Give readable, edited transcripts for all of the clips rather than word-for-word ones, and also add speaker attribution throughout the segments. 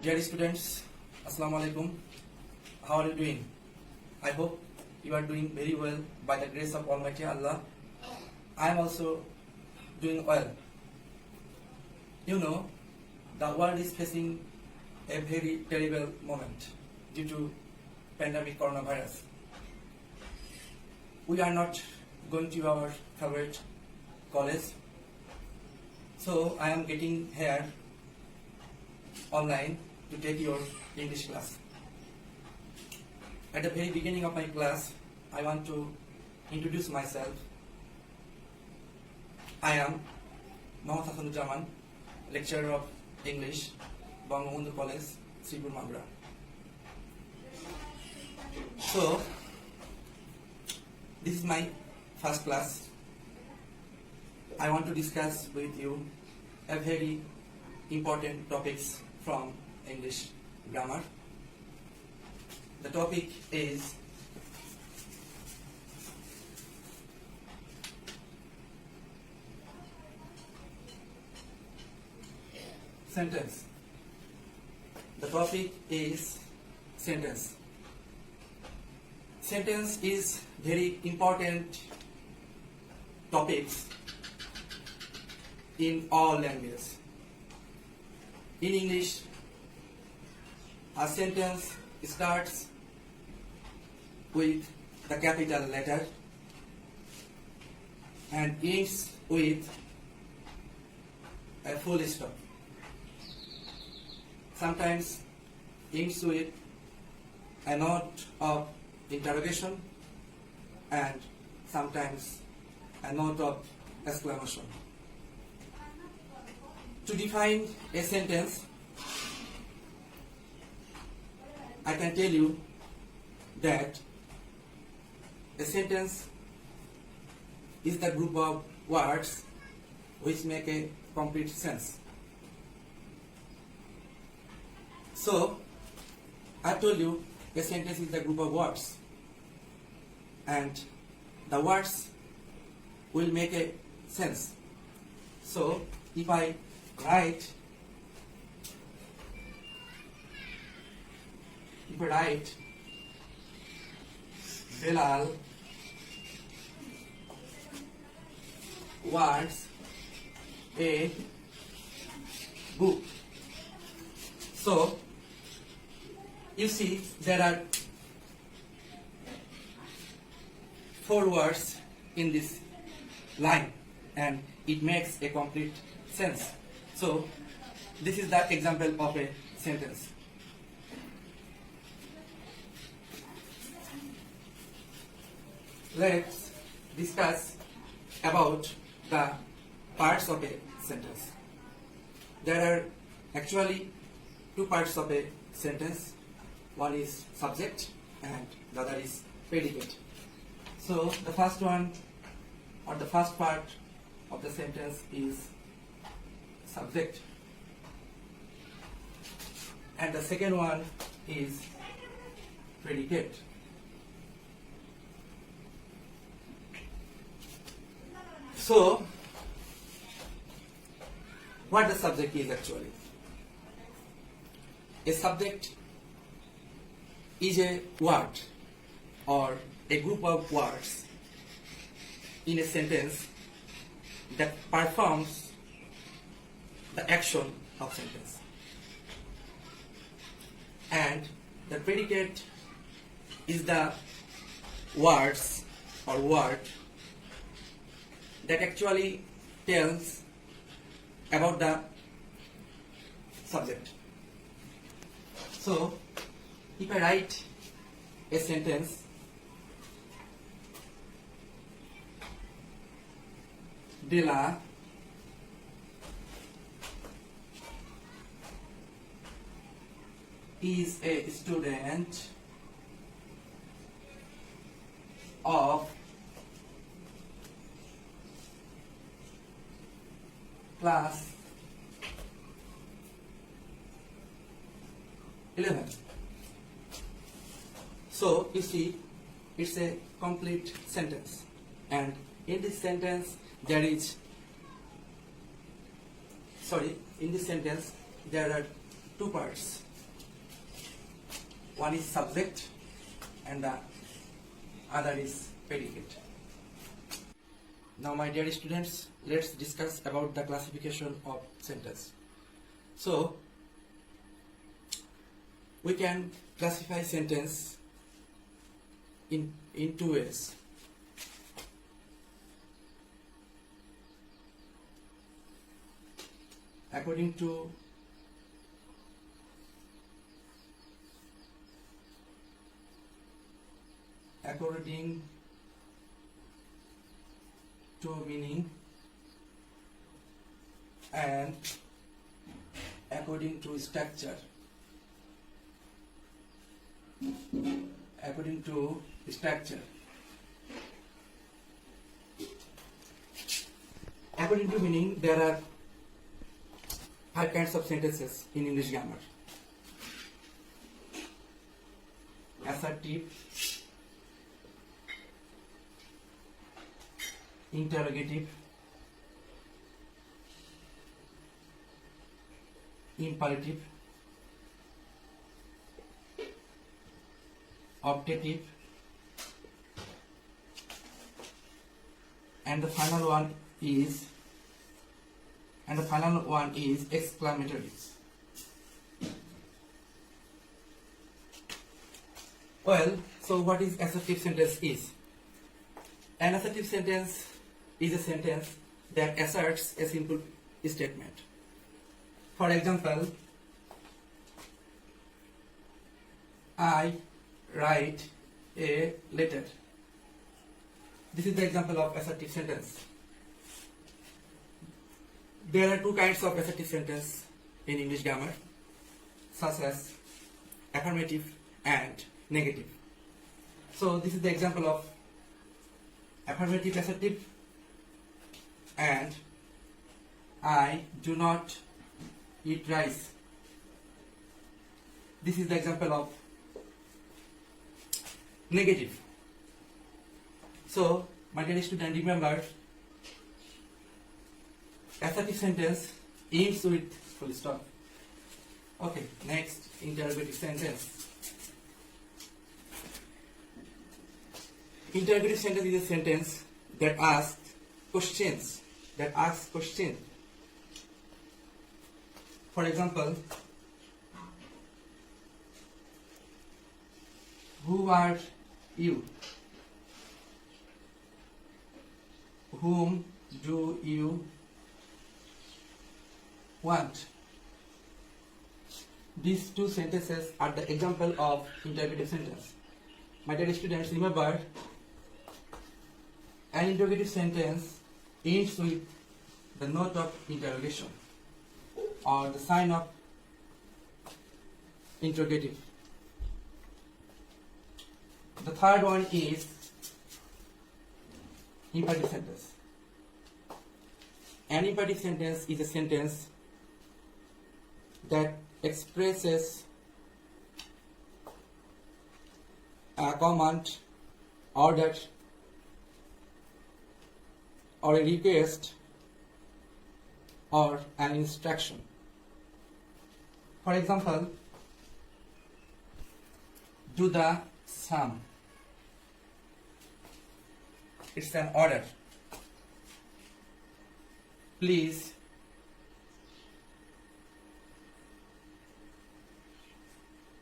Speaker 1: Dear students, Assalamu alaikum. How are you doing? I hope you are doing very well by the grace of Almighty Allah. I am also doing well. You know, the world is facing a very terrible moment due to pandemic coronavirus. We are not going to our favorite college, so I am getting here online to take your English class. At the very beginning of my class, I want to introduce myself. I am Hasanuzzaman, lecturer of English, Bangabandhu College, Sreepur, Magura. So, this is my first class. I want to discuss with you a very important topics from English grammar. The topic is sentence. The topic is sentence. Sentence is very important topics in all languages. In English, a sentence starts with the capital letter and ends with a full stop. Sometimes ends with a note of interrogation and sometimes a note of exclamation. To define a sentence, I can tell you that a sentence is the group of words which make a complete sense. So, I told you a sentence is the group of words, and the words will make a sense. So, if I write Bilal wants a book. So, you see there are 4 words in this line and it makes a complete sense. So, this is the example of a sentence. Let's discuss about the parts of a sentence. There are actually 2 parts of a sentence. One is subject and the other is predicate. So the first one or the first part of the sentence is subject and the second one is predicate. So, what the subject is actually? A subject is a word or a group of words in a sentence that performs the action of sentence. And the predicate is the words or word that actually tells about the subject. So, if I write a sentence, Dila is a student of class 11. So, you see, it's a complete sentence, and in this sentence there is in this sentence there are two parts. One is subject and the other is predicate. Now, my dear students, let's discuss about the classification of sentence. So, we can classify sentence in two ways. According to meaning and according to structure. According to structure. According to meaning, there are 5 kinds of sentences in English grammar. Assertive, interrogative, imperative, optative, and the final one is exclamatory. Well, so what is assertive sentence is? An assertive sentence is a sentence that asserts a simple statement. For example, I write a letter. This is the example of assertive sentence. There are 2 kinds of assertive sentence in English grammar, such as affirmative and negative. So this is the example of affirmative assertive, and I do not eat rice. This is the example of negative. So, my dear student, remember, assertive sentence ends with full stop. Okay, next, interrogative sentence. Interrogative sentence is a sentence that asks questions. For example, who are you? Whom do you want? These 2 sentences are the example of interrogative sentence. My dear students, remember, an interrogative sentence ends with the note of interrogation or the sign of interrogative. The third one is imperative sentence. An imperative sentence is a sentence that expresses a command, order, or a request, or an instruction. For example, do the sum. It's an order. Please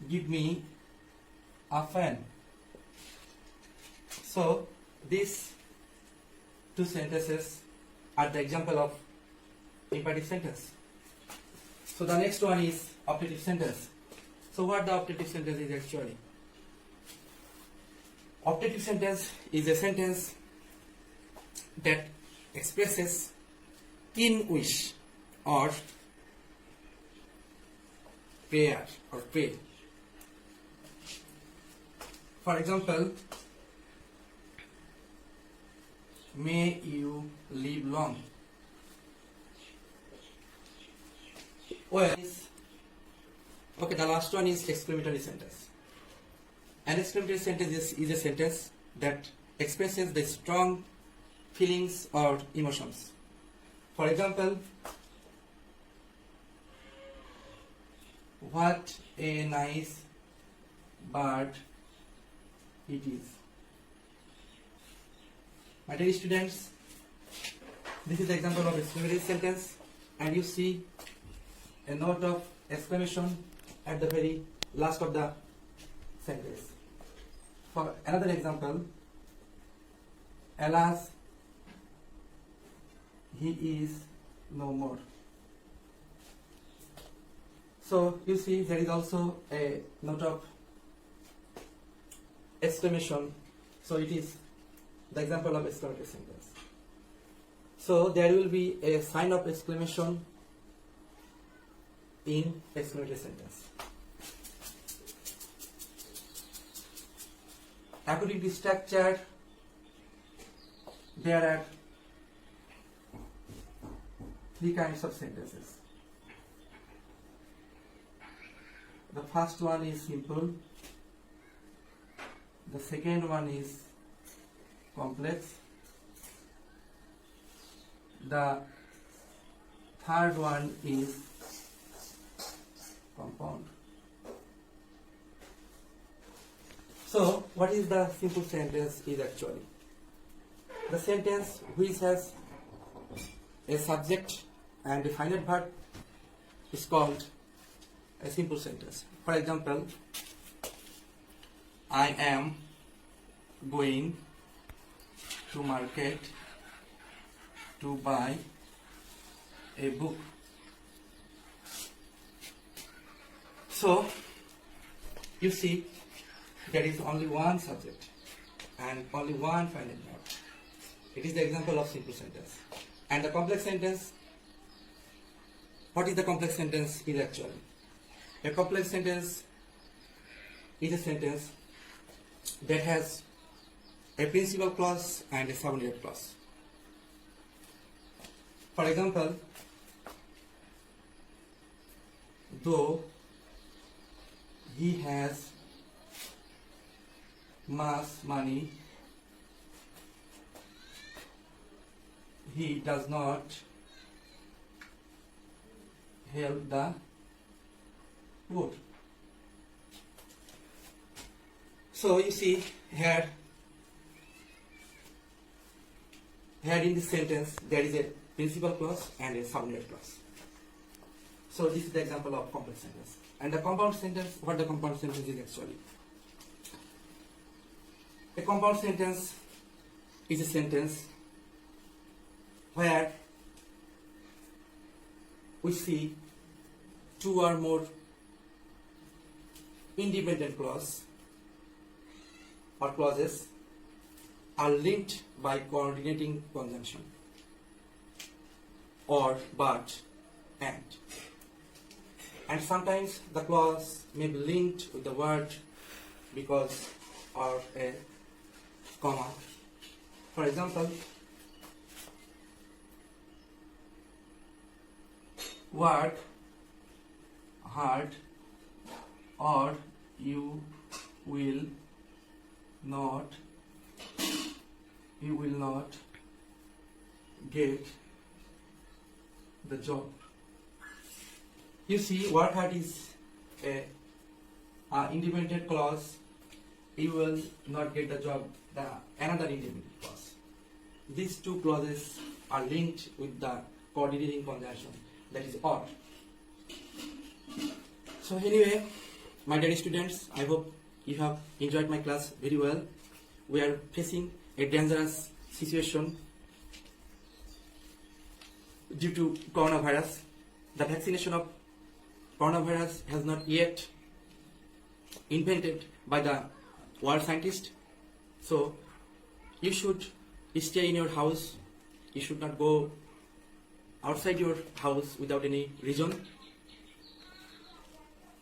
Speaker 1: give me a pen. So these 2 sentences are the example of imperative sentence. So the next one is optative sentence. So what the optative sentence is actually? Optative sentence is a sentence that expresses keen wish or prayer or pray. For example, may you live long. Well, okay, the last one is exclamatory sentence. An exclamatory sentence is a sentence that expresses the strong feelings or emotions. For example, what a nice but it is. My dear students, this is the example of exclamatory sentence, and you see a note of exclamation at the very last of the sentence. For another example, alas, he is no more. So you see there is also a note of exclamation, so it is the example of exclamatory sentence. So there will be a sign of exclamation in exclamatory sentence. According to structure, there are three kinds of sentences. The first one is simple, the second one is complex, the third one is compound. So what is the simple sentence is actually the sentence which has a subject and a finite verb is called a simple sentence. For example, I am going to market to buy a book. So you see there is only one subject and only one finite verb. It is the example of simple sentence. And the complex sentence, what is the complex sentence is actually? A complex sentence is a sentence that has a principal clause and a subordinate clause. For example, though he has much money, he does not help the poor. So you see here in this sentence there is a principal clause and a subordinate clause. So this is the example of complex sentence. And the compound sentence, what the compound sentence is actually? A compound sentence is a sentence where we see two or more independent clause or clauses are linked by coordinating conjunction or but and sometimes the clause may be linked with the word because of a comma. For example, work hard or you will not get the job. You see, work hard is a independent clause. You will not get the job, another independent clause. These two clauses are linked with the coordinating conjunction, that is or. So anyway, my dear students, I hope you have enjoyed my class very well. We are facing a dangerous situation due to coronavirus. The vaccination of coronavirus has not yet invented by the world scientists. So you should stay in your house. You should not go outside your house without any reason.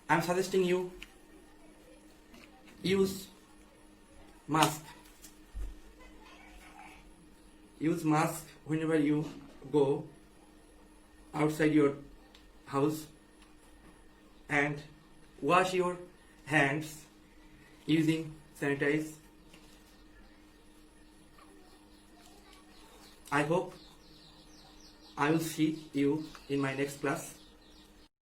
Speaker 1: I am suggesting you use mask. Use mask whenever you go outside your house, and wash your hands using sanitize. I hope I will see you in my next class.